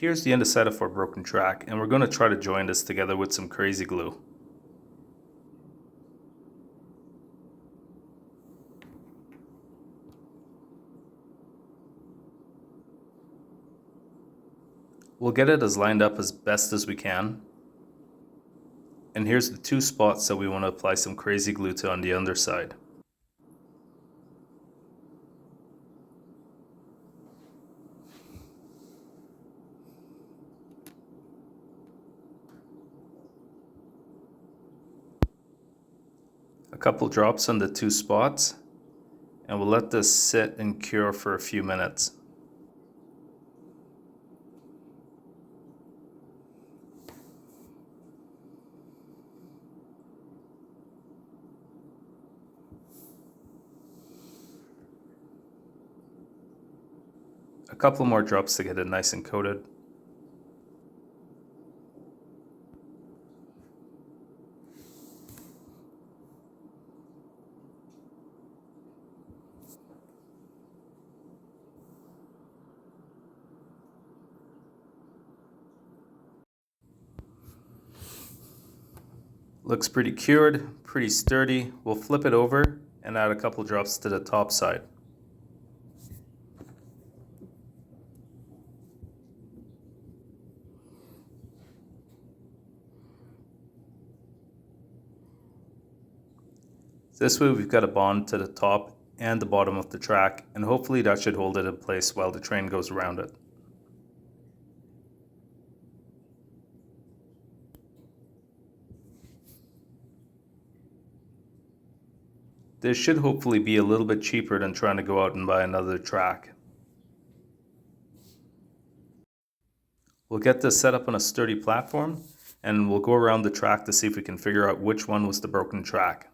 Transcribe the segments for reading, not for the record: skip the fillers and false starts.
Here's the end setup for broken track, and we're going to try to join this together with some crazy glue. We'll get it as lined up as best as we can. And here's the two spots that we want to apply some crazy glue to on the underside. A couple drops on the two spots, and we'll let this sit and cure for a few minutes. A couple more drops to get it nice and coated. Looks pretty cured, pretty sturdy. We'll flip it over and add a couple drops to the top side. This way we've got a bond to the top and the bottom of the track, and hopefully that should hold it in place while the train goes around it. This should hopefully be a little bit cheaper than trying to go out and buy another track. We'll get this set up on a sturdy platform, and we'll go around the track to see if we can figure out which one was the broken track.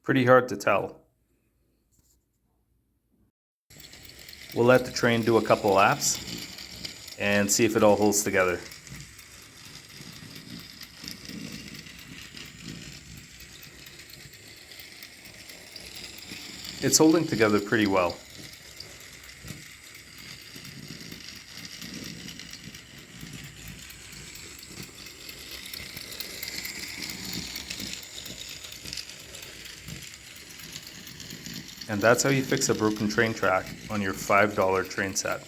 Pretty hard to tell. We'll let the train do a couple laps and see if it all holds together. It's holding together pretty well. And that's how you fix a broken train track on your $5 train set.